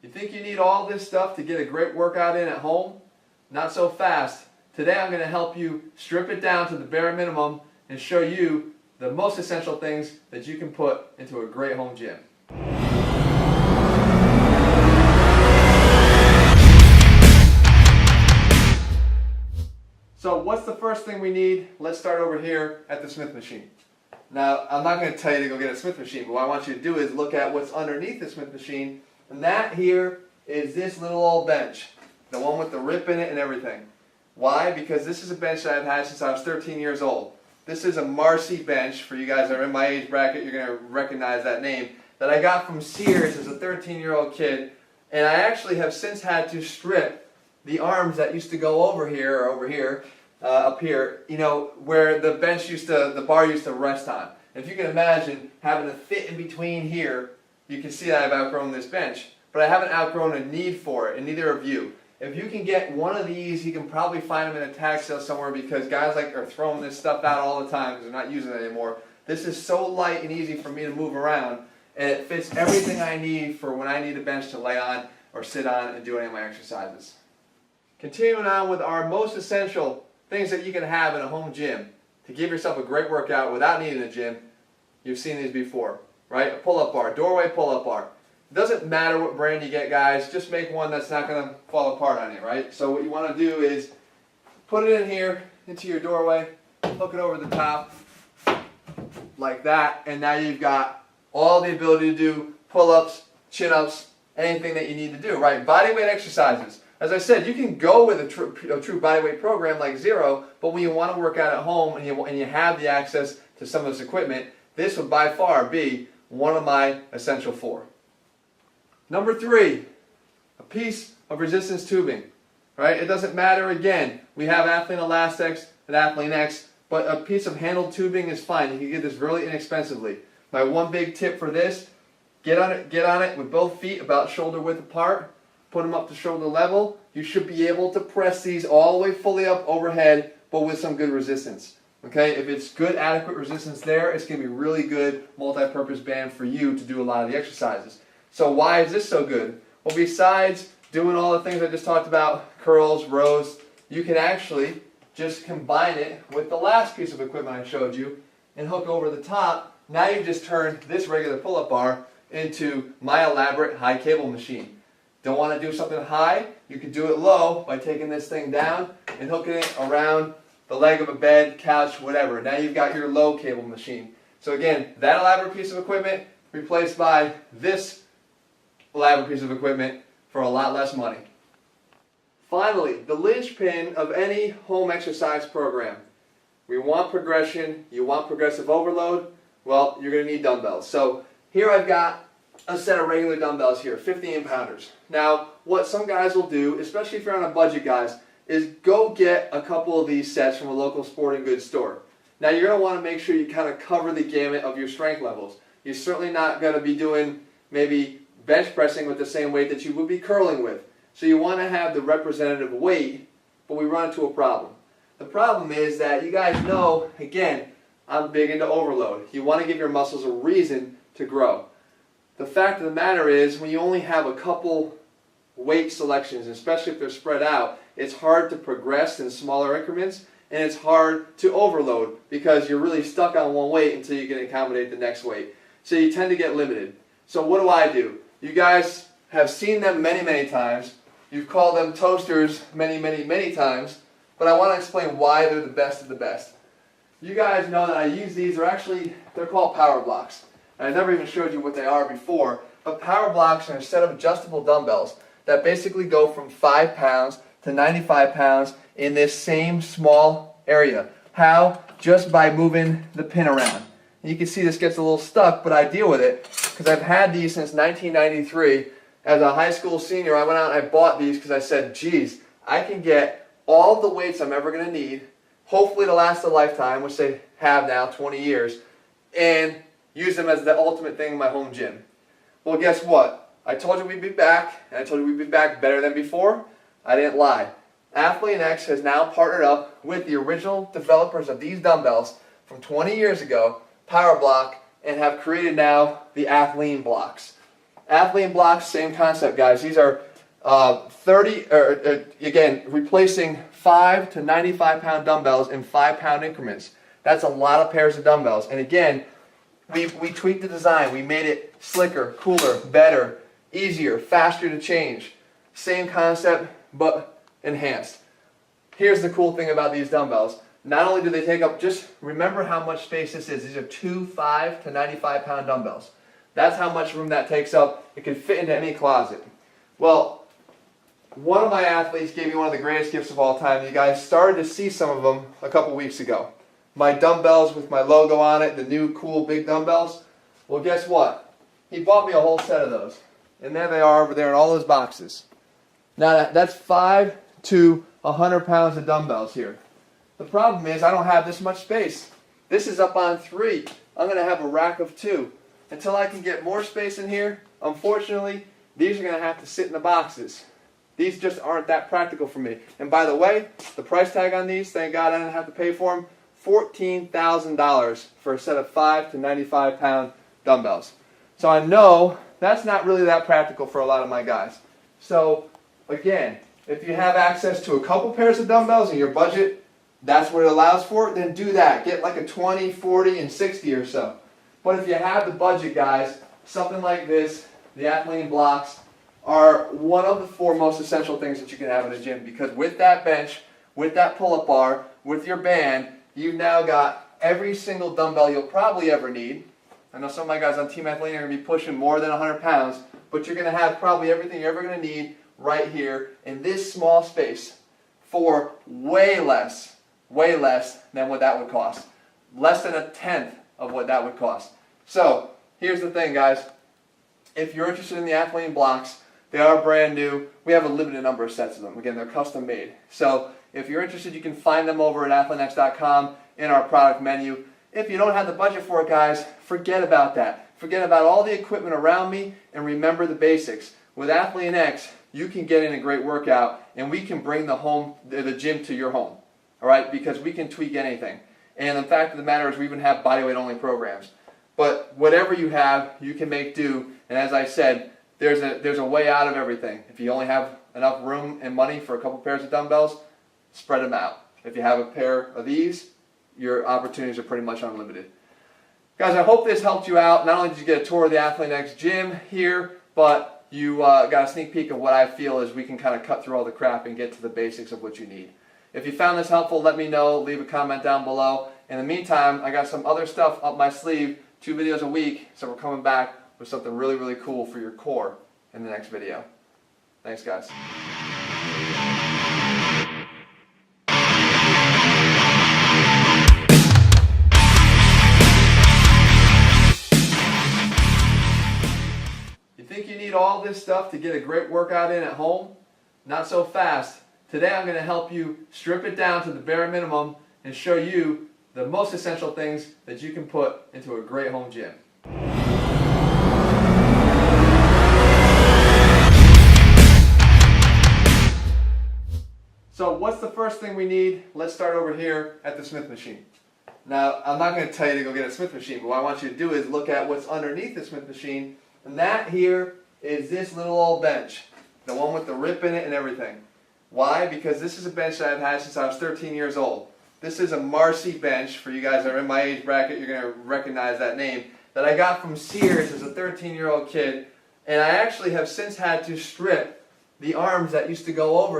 You think you need all this stuff to get a great workout in at home? Not so fast. Today I'm going to help you strip it down to the bare minimum and show you the most essential things that you can put into a great home gym. So what's the first thing we need? Let's start over here at the Smith machine. Now, I'm not going to tell you to go get a Smith machine, but what I want you to do is look at what's underneath the Smith machine, and that here is this little old bench, the one with the rip in it and everything. Why? Because this is a bench that I've had since I was 13 years old. This is a Marcy bench. For you guys that are in my age bracket, you're going to recognize that name, that I got from Sears as a 13-year-old kid, and I actually have since had to strip the arms that used to go over here or over here, up here, you know, where the bench the bar used to rest on. If you can imagine having to fit in between here, you can see that I've outgrown this bench, but I haven't outgrown a need for it, and neither have you. If you can get one of these, you can probably find them in a tag sale somewhere, because guys are throwing this stuff out all the time because they're not using it anymore. This is so light and easy for me to move around, and it fits everything I need for when I need a bench to lay on or sit on and do any of my exercises. Continuing on with our most essential things that you can have in a home gym to give yourself a great workout without needing a gym. You've seen these before, right? A pull-up bar, doorway pull-up bar. It doesn't matter what brand you get, guys. Just make one that's not going to fall apart on you, right? So what you want to do is put it in here into your doorway, hook it over the top like that, and now you've got all the ability to do pull-ups, chin-ups, anything that you need to do, right? Body weight exercises. As I said, you can go with a true bodyweight program like Zero, but when you want to work out at home and you have the access to some of this equipment, this would by far be one of my essential 4. Number 3, a piece of resistance tubing. Right? It doesn't matter, again, we have Athlean Elastex and Athlean X, but a piece of handled tubing is fine. You can get this really inexpensively. My one big tip for this, get on it with both feet about shoulder width apart. Put them up to shoulder level. You should be able to press these all the way fully up overhead, but with some good resistance. Okay, if it's good, adequate resistance there, it's going to be really good multi-purpose band for you to do a lot of the exercises. So why is this so good? Well, besides doing all the things I just talked about, curls, rows, you can actually just combine it with the last piece of equipment I showed you and hook over the top. Now you've just turned this regular pull-up bar into my elaborate high cable machine. Don't want to do something high? You can do it low by taking this thing down and hooking it around the leg of a bed, couch, whatever. Now you've got your low cable machine. So again, that elaborate piece of equipment replaced by this elaborate piece of equipment for a lot less money. Finally, the linchpin of any home exercise program. We want progression. You want progressive overload? Well, you're going to need dumbbells. So here I've got a set of regular dumbbells here, 15 pounders. Now, what some guys will do, especially if you're on a budget, guys, is go get a couple of these sets from a local sporting goods store. Now, you're going to want to make sure you kind of cover the gamut of your strength levels. You're certainly not going to be doing maybe bench pressing with the same weight that you would be curling with. So you want to have the representative weight, but we run into a problem. The problem is that you guys know, again, I'm big into overload. You want to give your muscles a reason to grow. The fact of the matter is, when you only have a couple weight selections, especially if they're spread out, it's hard to progress in smaller increments, and it's hard to overload because you're really stuck on one weight until you can accommodate the next weight. So you tend to get limited. So what do? You guys have seen them many, many times. You've called them toasters many, many, many times, but I want to explain why they're the best of the best. You guys know that I use these, they're called power blocks. I never even showed you what they are before, but power blocks are a set of adjustable dumbbells that basically go from 5 pounds to 95 pounds in this same small area. How? Just by moving the pin around. And you can see this gets a little stuck, but I deal with it because I've had these since 1993. As a high school senior, I went out and I bought these because I said, geez, I can get all the weights I'm ever going to need, hopefully to last a lifetime, which they have now, 20 years, and use them as the ultimate thing in my home gym. Well, guess what? I told you we'd be back, and I told you we'd be back better than before. I didn't lie. Athlean X has now partnered up with the original developers of these dumbbells from 20 years ago, Power Block, and have created now the Athlean blocks. Athlete blocks, same concept, guys. These are again, replacing 5 to 95 pound dumbbells in 5 pound increments. That's a lot of pairs of dumbbells. And again, we tweaked the design. We made it slicker, cooler, better, easier, faster to change. Same concept, but enhanced. Here's the cool thing about these dumbbells. Not only do they take up, just remember how much space this is. These are 2 5 to 95 pound dumbbells. That's how much room that takes up. It can fit into any closet. Well, one of my athletes gave me one of the greatest gifts of all time. You guys started to see some of them a couple weeks ago. My dumbbells with my logo on it, the new cool big dumbbells. Well, guess what? He bought me a whole set of those. And there they are over there in all those boxes. Now that's 5 to 100 pounds of dumbbells here. The problem is I don't have this much space. This is up on 3. I'm going to have a rack of 2. Until I can get more space in here, unfortunately, these are going to have to sit in the boxes. These just aren't that practical for me. And by the way, the price tag on these, thank God I didn't have to pay for them, $14,000 for a set of 5 to 95 pound dumbbells. So I know that's not really that practical for a lot of my guys. So again, if you have access to a couple pairs of dumbbells in your budget, that's what it allows for, then do that. Get like a 20, 40, and 60 or so. But if you have the budget, guys, something like this, the Athlete blocks, are one of the 4 most essential things that you can have in a gym, because with that bench, with that pull-up bar, with your band, you've now got every single dumbbell you'll probably ever need. I know some of my guys on Team Athlete are going to be pushing more than 100 pounds, but you're going to have probably everything you're ever going to need right here in this small space for way less than what that would cost. Less than 1/10 of what that would cost. So, here's the thing, guys. If you're interested in the Athlete blocks, they are brand new. We have a limited number of sets of them. Again, they're custom made. So, if you're interested, you can find them over at athletenex.com in our product menu. If you don't have the budget for it, guys, forget about that. Forget about all the equipment around me and remember the basics. With AthleteNex, you can get in a great workout and we can bring the gym to your home. All right? Because we can tweak anything. And the fact of the matter is we even have bodyweight only programs. But whatever you have, you can make do. And as I said, there's a way out of everything. If you only have enough room and money for a couple pairs of dumbbells, spread them out. If you have a pair of these, your opportunities are pretty much unlimited. Guys, I hope this helped you out. Not only did you get a tour of the AthleteNex gym here, but you got a sneak peek of what I feel is we can kind of cut through all the crap and get to the basics of what you need. If you found this helpful, let me know. Leave a comment down below. In the meantime, I got some other stuff up my sleeve, 2 videos a week, so we're coming back with something really, really cool for your core in the next video. Thanks, guys. You think you need all this stuff to get a great workout in at home? Not so fast. Today I'm going to help you strip it down to the bare minimum and show you the most essential things that you can put into a great home gym. So what's the first thing we need? Let's start over here at the Smith machine. Now, I'm not going to tell you to go get a Smith machine, but what I want you to do is look at what's underneath the Smith machine, and that here is this little old bench, the one with the rip in it and everything. Why? Because this is a bench that I've had since I was 13 years old. This is a Marcy bench. For you guys that are in my age bracket, you're going to recognize that name, that I got from Sears as a 13-year-old kid, and I actually have since had to strip the arms that used to go over